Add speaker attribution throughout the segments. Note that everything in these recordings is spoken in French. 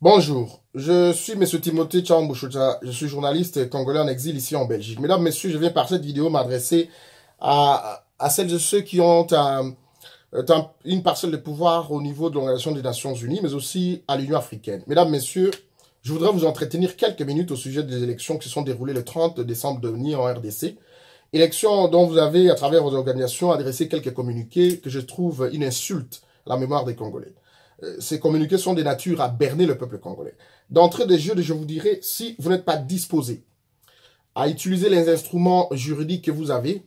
Speaker 1: Bonjour, je suis M. Timothée Tchambouchoucha, je suis journaliste congolais en exil ici en Belgique. Mesdames, Messieurs, je viens par cette vidéo m'adresser à celles et ceux qui ont une parcelle de pouvoir au niveau de l'Organisation des Nations Unies, mais aussi à l'Union africaine. Mesdames, Messieurs, je voudrais vous entretenir quelques minutes au sujet des élections qui sont déroulées le 30 décembre dernier en RDC. Élections dont vous avez, à travers vos organisations, adressé quelques communiqués que je trouve une insulte à la mémoire des Congolais. Ces communiqués sont de nature à berner le peuple congolais. D'entrée de jeu, je vous dirais, si vous n'êtes pas disposé à utiliser les instruments juridiques que vous avez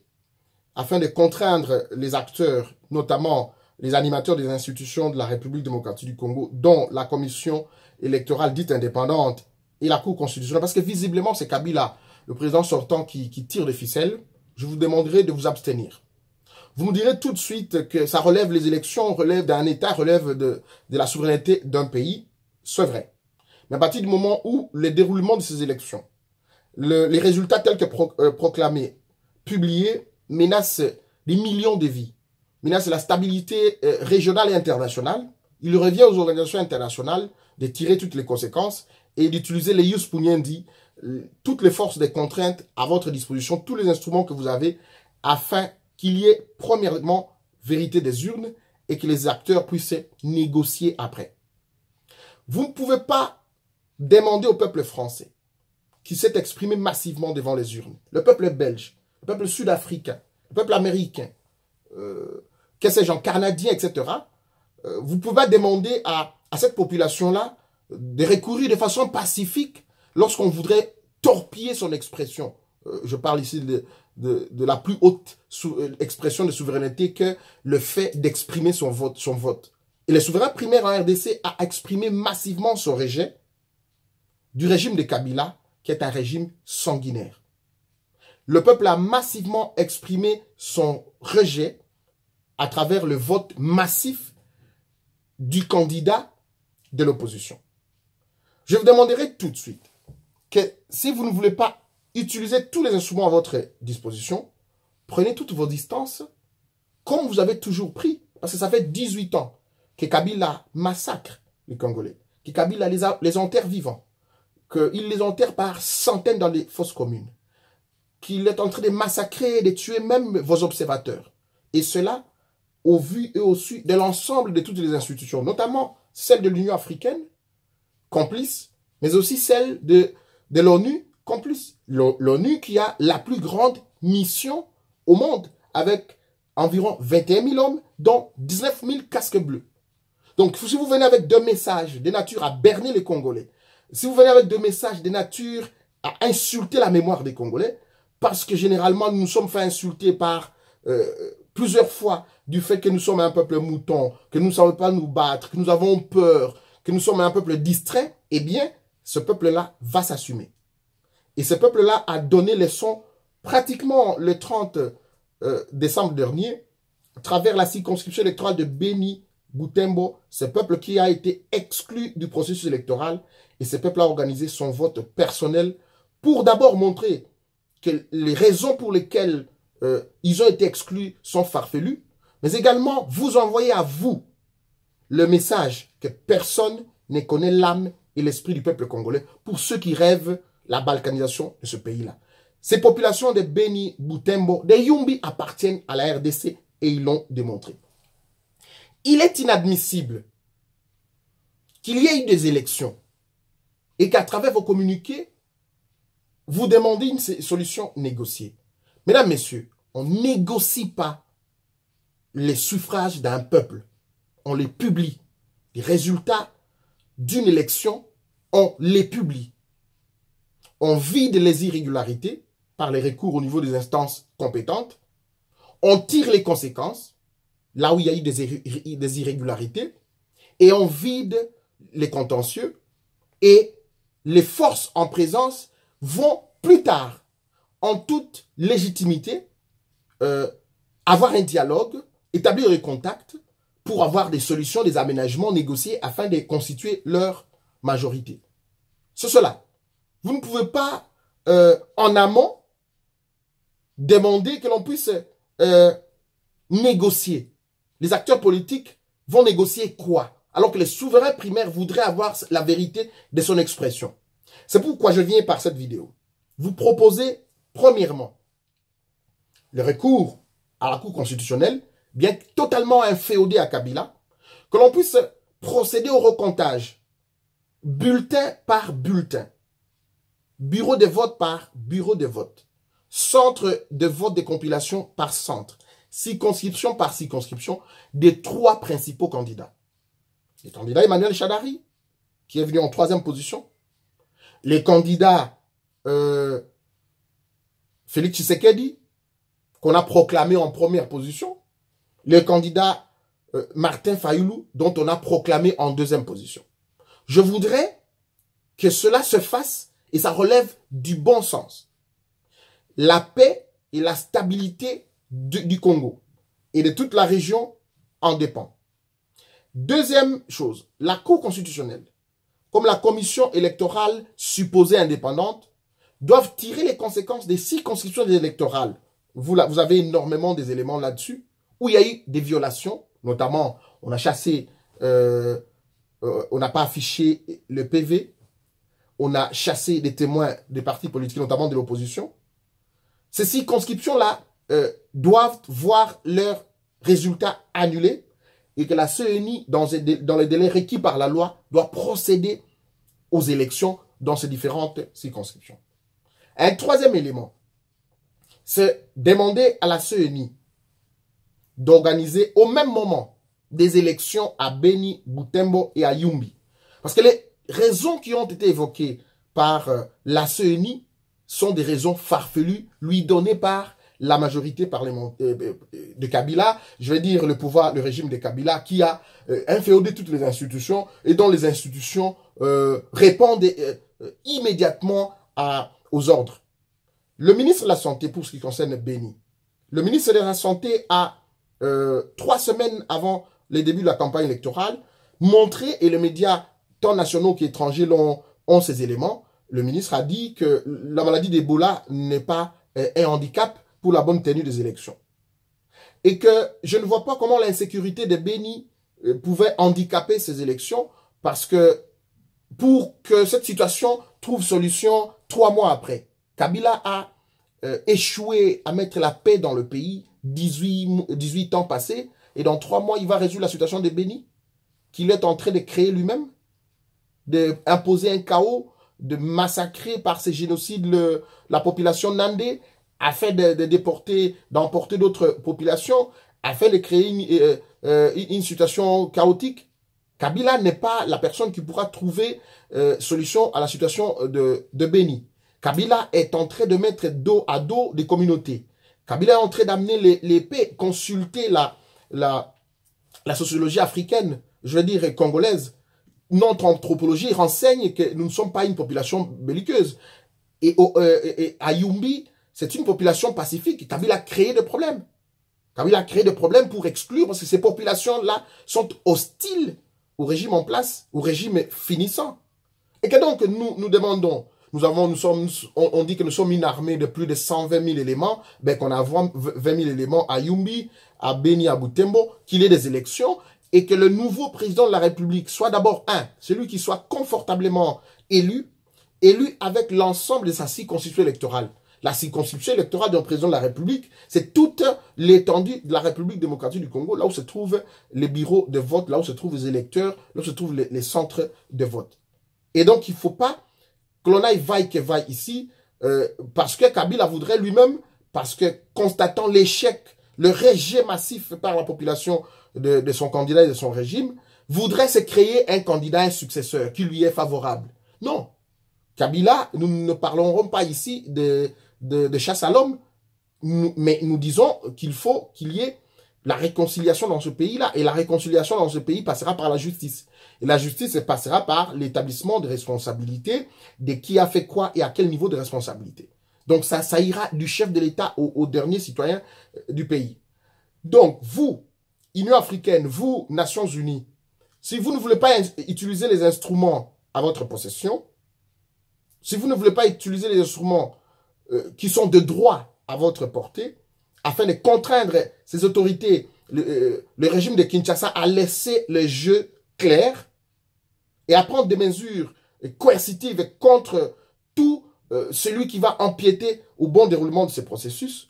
Speaker 1: afin de contraindre les acteurs, notamment les animateurs des institutions de la République démocratique du Congo, dont la commission électorale dite indépendante et la Cour constitutionnelle, parce que visiblement c'est Kabila, le président sortant, qui tire les ficelles, je vous demanderai de vous abstenir. Vous nous direz tout de suite que ça relève les élections, relève d'un État, relève de la souveraineté d'un pays. C'est vrai. Mais à partir du moment où le déroulement de ces élections, les résultats tels que proclamés, publiés, menacent des millions de vies, menacent la stabilité régionale et internationale, il revient aux organisations internationales de tirer toutes les conséquences et d'utiliser les Yus Punyendi, toutes les forces des contraintes à votre disposition, tous les instruments que vous avez, afin qu'il y ait premièrement vérité des urnes et que les acteurs puissent négocier après. Vous ne pouvez pas demander au peuple français, qui s'est exprimé massivement devant les urnes, le peuple belge, le peuple sud-africain, le peuple américain, que sais-je, canadien, etc. Vous pouvez pas demander à cette population-là de recourir de façon pacifique lorsqu'on voudrait torpiller son expression. Je parle ici de la plus haute expression de souveraineté que le fait d'exprimer son vote. Et le souverain primaire en RDC a exprimé massivement son rejet du régime de Kabila, qui est un régime sanguinaire. Le peuple a massivement exprimé son rejet à travers le vote massif du candidat de l'opposition. Je vous demanderai tout de suite que si vous ne voulez pas utiliser tous les instruments à votre disposition, prenez toutes vos distances comme vous avez toujours pris. Parce que ça fait 18 ans que Kabila massacre les Congolais, que Kabila les enterre vivants, qu'il les enterre par centaines dans les fosses communes, qu'il est en train de massacrer et de tuer même vos observateurs. Et cela au vu et au su de l'ensemble de toutes les institutions, notamment celle de l'Union africaine, complice, mais aussi celle de l'ONU, complice. L'ONU qui a la plus grande mission au monde, avec environ 21 000 hommes, dont 19 000 casques bleus. Donc, si vous venez avec deux messages de nature à berner les Congolais, si vous venez avec deux messages de nature à insulter la mémoire des Congolais, parce que généralement, nous nous sommes fait insulter par plusieurs fois du fait que nous sommes un peuple mouton, que nous ne savons pas nous battre, que nous avons peur, que nous sommes un peuple distrait, eh bien, ce peuple-là va s'assumer. Et ce peuple-là a donné leçon pratiquement le 30 décembre dernier, à travers la circonscription électorale de Beni, Butembo, ce peuple qui a été exclu du processus électoral, et ce peuple a organisé son vote personnel pour d'abord montrer que les raisons pour lesquelles ils ont été exclus sont farfelues, mais également vous envoyer à vous le message que personne ne connaît l'âme et l'esprit du peuple congolais pour ceux qui rêvent la balkanisation de ce pays-là. Ces populations de Beni, Butembo, de Yumbi appartiennent à la RDC et ils l'ont démontré. Il est inadmissible qu'il y ait eu des élections et qu'à travers vos communiqués, vous demandez une solution négociée. Mesdames, Messieurs, on ne négocie pas les suffrages d'un peuple. On les publie. Les résultats d'une élection, on les publie. On vide les irrégularités par les recours au niveau des instances compétentes. On tire les conséquences, là où il y a eu des irrégularités, et on vide les contentieux, et les forces en présence vont plus tard, en toute légitimité, avoir un dialogue, établir des contacts pour avoir des solutions, des aménagements négociés afin de constituer leur majorité. C'est cela. Vous ne pouvez pas, en amont, demander que l'on puisse négocier. Les acteurs politiques vont négocier quoi? alors que les souverains primaires voudraient avoir la vérité de son expression. C'est pourquoi je viens par cette vidéo vous proposer, premièrement, le recours à la Cour constitutionnelle, bien totalement inféodé à Kabila, que l'on puisse procéder au recomptage, bulletin par bulletin, bureau de vote par bureau de vote, centre de vote de compilation par centre, circonscription par circonscription, des 3 principaux candidats. Le candidat Emmanuel Shadari, qui est venu en 3e position, les candidats Félix Tshisekedi, qu'on a proclamé en 1re position, le candidat Martin Fayoulou, dont on a proclamé en 2e position. Je voudrais que cela se fasse, et ça relève du bon sens. La paix et la stabilité du Congo et de toute la région en dépend. Deuxième chose, la Cour constitutionnelle, comme la commission électorale supposée indépendante, doivent tirer les conséquences des circonscriptions électorales. Vous avez énormément des éléments là-dessus, où il y a eu des violations, notamment on a chassé, on n'a pas affiché le PV, on a chassé des témoins des partis politiques, notamment de l'opposition. Ces circonscriptions-là doivent voir leurs résultats annulés et que la CENI, dans les délais requis par la loi, doit procéder aux élections dans ces différentes circonscriptions. Un 3e élément, c'est demander à la CENI d'organiser au même moment des élections à Beni, Butembo et à Yumbi. Parce que les raisons qui ont été évoquées par la CENI sont des raisons farfelues, lui données par la majorité parlementaire de Kabila, je vais dire le régime de Kabila, qui a inféodé toutes les institutions et dont les institutions répondent immédiatement aux ordres. Le ministre de la Santé, pour ce qui concerne Beni, le ministre de la Santé a, 3 semaines avant le début de la campagne électorale, montré, et les médias tant nationaux qu'étrangers ont ces éléments, le ministre a dit que la maladie d'Ebola n'est pas un handicap pour la bonne tenue des élections. Et que je ne vois pas comment l'insécurité de Beni pouvait handicaper ces élections, parce que pour que cette situation trouve solution 3 mois après, Kabila a échoué à mettre la paix dans le pays, 18 ans passés, et dans 3 mois, il va résoudre la situation de Beni, qu'il est en train de créer lui-même, d'imposer un chaos, de massacrer par ces génocides la population nandé, afin d'emporter d'autres populations, afin de créer une situation chaotique. Kabila n'est pas la personne qui pourra trouver solution à la situation de Beni. Kabila est en train de mettre dos à dos des communautés. Kabila est en train d'amener les paix, consulter la sociologie africaine, je veux dire congolaise. Notre anthropologie renseigne que nous ne sommes pas une population belliqueuse. Et à Yumbi, c'est une population pacifique. Kabila a créé des problèmes. Kabila a créé des problèmes pour exclure, parce que ces populations-là sont hostiles au régime en place, au régime finissant. Et que donc nous demandons, on dit que nous sommes une armée de plus de 120 000 éléments, ben qu'on a 20 000 éléments à Yumbi, à Beni, à Butembo, qu'il y ait des élections, et que le nouveau président de la République soit d'abord celui qui soit confortablement élu avec l'ensemble de sa circonscription électorale. La circonscription électorale d'un président de la République, c'est toute l'étendue de la République démocratique du Congo, là où se trouvent les bureaux de vote, là où se trouvent les électeurs, là où se trouvent les centres de vote. Et donc, il ne faut pas que l'on aille vaille que vaille ici, parce que Kabila voudrait lui-même, parce que constatant l'échec, le rejet massif par la population de son candidat et de son régime, voudrait se créer un candidat, un successeur qui lui est favorable. Non. Kabila, nous ne parlerons pas ici de chasse à l'homme, mais nous disons qu'il faut qu'il y ait la réconciliation dans ce pays-là. Et la réconciliation dans ce pays passera par la justice. Et la justice passera par l'établissement de responsabilités, de qui a fait quoi et à quel niveau de responsabilité. Donc ça ira du chef de l'État au dernier citoyen du pays. Donc vous, Union africaine, vous, Nations unies, si vous ne voulez pas utiliser les instruments à votre possession, si vous ne voulez pas utiliser les instruments qui sont de droit à votre portée, afin de contraindre ces autorités, le régime de Kinshasa a laissé le jeu claires et à prendre des mesures coercitives contre tout celui qui va empiéter au bon déroulement de ces processus.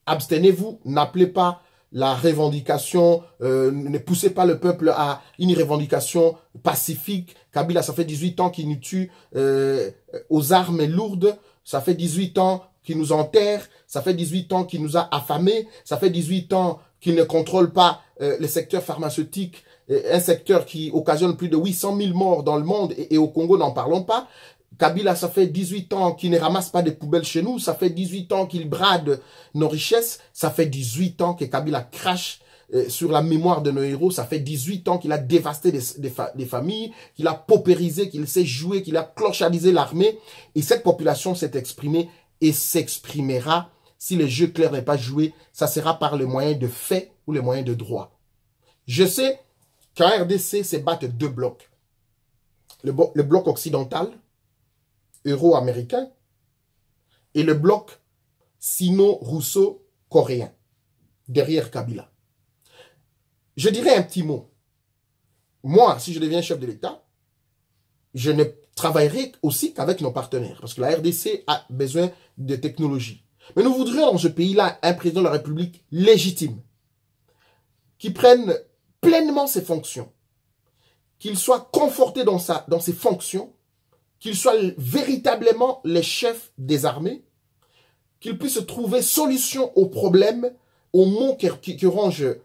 Speaker 1: Abstenez-vous, n'appelez pas la revendication, ne poussez pas le peuple à une revendication pacifique. Kabila, ça fait 18 ans qu'il nous tue aux armes lourdes, ça fait 18 ans qu'il nous enterre, ça fait 18 ans qu'il nous a affamés, ça fait 18 ans qu'il ne contrôle pas le secteur pharmaceutique, un secteur qui occasionne plus de 800 000 morts dans le monde et au Congo, n'en parlons pas. Kabila, ça fait 18 ans qu'il ne ramasse pas des poubelles chez nous, ça fait 18 ans qu'il brade nos richesses, ça fait 18 ans que Kabila crache sur la mémoire de nos héros, ça fait 18 ans qu'il a dévasté des familles, qu'il a paupérisé, qu'il s'est joué, qu'il a clochardisé l'armée, et cette population s'est exprimée et s'exprimera. Si le jeu clair n'est pas joué, ça sera par le moyen de fait ou le moyen de droit. Je sais qu'en RDC se battent deux blocs. Le bloc occidental, euro-américain, et le bloc sino-russo-coréen, derrière Kabila. Je dirais un petit mot. Moi, si je deviens chef de l'État, je ne travaillerai aussi qu'avec nos partenaires, parce que la RDC a besoin de technologie. Mais nous voudrions dans ce pays-là un président de la République légitime, qui prenne pleinement ses fonctions, qu'il soit conforté dans ses fonctions, qu'il soit véritablement le chef des armées, qu'il puisse trouver solution aux problèmes, aux maux qui rongent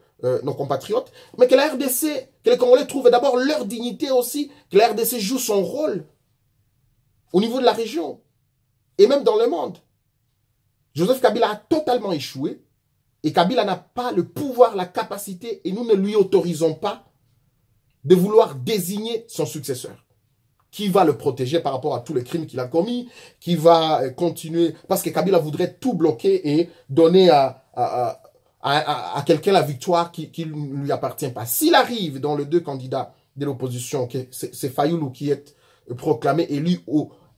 Speaker 1: nos compatriotes, mais que la RDC, que les Congolais trouvent d'abord leur dignité aussi, que la RDC joue son rôle au niveau de la région et même dans le monde. Joseph Kabila a totalement échoué et Kabila n'a pas le pouvoir, la capacité, et nous ne lui autorisons pas de vouloir désigner son successeur. Qui va le protéger par rapport à tous les crimes qu'il a commis, qui va continuer, parce que Kabila voudrait tout bloquer et donner à quelqu'un la victoire qui ne lui appartient pas. S'il arrive dans les deux candidats de l'opposition, c'est Fayoulou qui est proclamé élu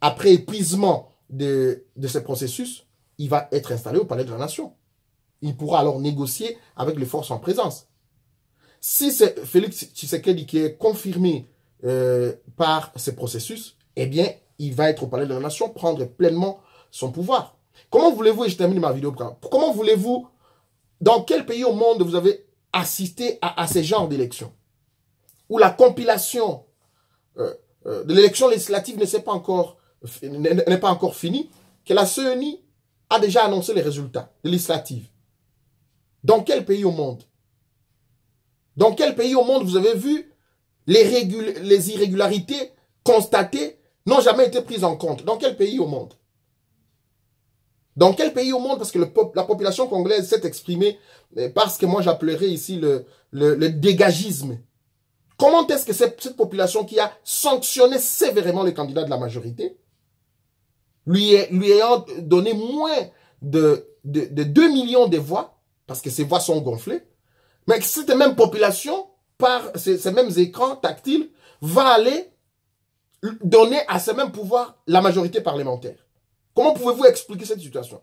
Speaker 1: après épuisement de ce processus, il va être installé au Palais de la Nation. Il pourra alors négocier avec les forces en présence. Si c'est Félix Tshisekedi qui est confirmé par ce processus, eh bien, il va être au Palais de la Nation, prendre pleinement son pouvoir. Comment voulez-vous, et je termine ma vidéo, comment voulez-vous, dans quel pays au monde vous avez assisté à ce genre d'élection, où la compilation de l'élection législative n'est pas encore finie, que la CENI a déjà annoncé les résultats législatifs. Dans quel pays au monde? Dans quel pays au monde vous avez vu les irrégularités constatées n'ont jamais été prises en compte? Dans quel pays au monde? Dans quel pays au monde? Parce que la population congolaise s'est exprimée parce que moi j'appellerais ici le dégagisme. Comment est-ce que cette population qui a sanctionné sévèrement les candidats de la majorité, lui ayant donné moins de 2 millions de voix, parce que ses voix sont gonflées, mais que cette même population, par ces mêmes écrans tactiles, va aller donner à ce même pouvoir la majorité parlementaire. Comment pouvez-vous expliquer cette situation?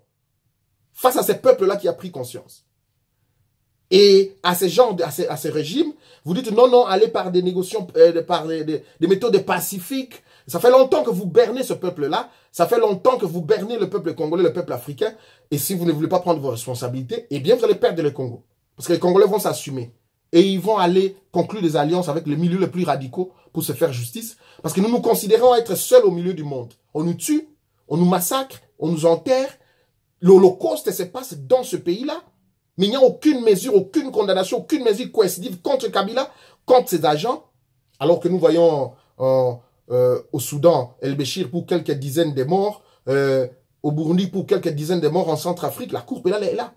Speaker 1: Face à ce peuple-là qui a pris conscience. Et à ce régime, vous dites non, allez par des négociations, par des méthodes pacifiques. Ça fait longtemps que vous bernez ce peuple-là. Ça fait longtemps que vous bernez le peuple congolais, le peuple africain. Et si vous ne voulez pas prendre vos responsabilités, eh bien, vous allez perdre le Congo. Parce que les Congolais vont s'assumer. Et ils vont aller conclure des alliances avec les milieux les plus radicaux pour se faire justice. Parce que nous nous considérons être seuls au milieu du monde. On nous tue, on nous massacre, on nous enterre. L'Holocauste se passe dans ce pays-là. Mais il n'y a aucune mesure, aucune condamnation, aucune mesure coercitive contre Kabila, contre ses agents. Alors que nous voyons au Soudan, El-Béchir pour quelques dizaines de morts, au Burundi pour quelques dizaines de morts, en Centrafrique, la cour pénale est là.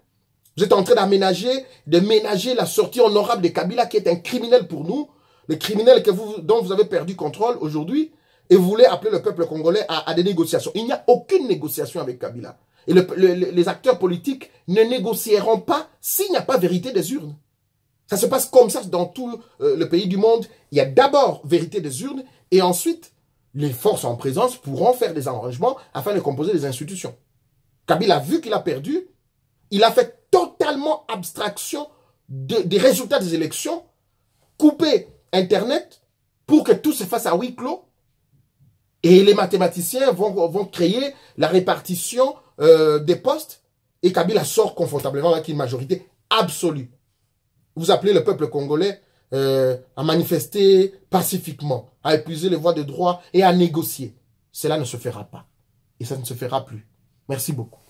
Speaker 1: Vous êtes en train de ménager la sortie honorable de Kabila qui est un criminel pour nous, le criminel dont vous avez perdu contrôle aujourd'hui, et vous voulez appeler le peuple congolais à des négociations. Il n'y a aucune négociation avec Kabila. Et les acteurs politiques ne négocieront pas s'il n'y a pas vérité des urnes. Ça se passe comme ça dans tout le pays du monde. Il y a d'abord vérité des urnes et ensuite, les forces en présence pourront faire des arrangements afin de composer des institutions. Kabila a vu qu'il a perdu. Il a fait totalement abstraction des résultats des élections, coupé Internet pour que tout se fasse à huis clos. Et les mathématiciens vont créer la répartition des postes et Kabila sort confortablement avec une majorité absolue. Vous appelez le peuple congolais à manifester pacifiquement, à épuiser les voies de droit et à négocier. Cela ne se fera pas. Et ça ne se fera plus. Merci beaucoup.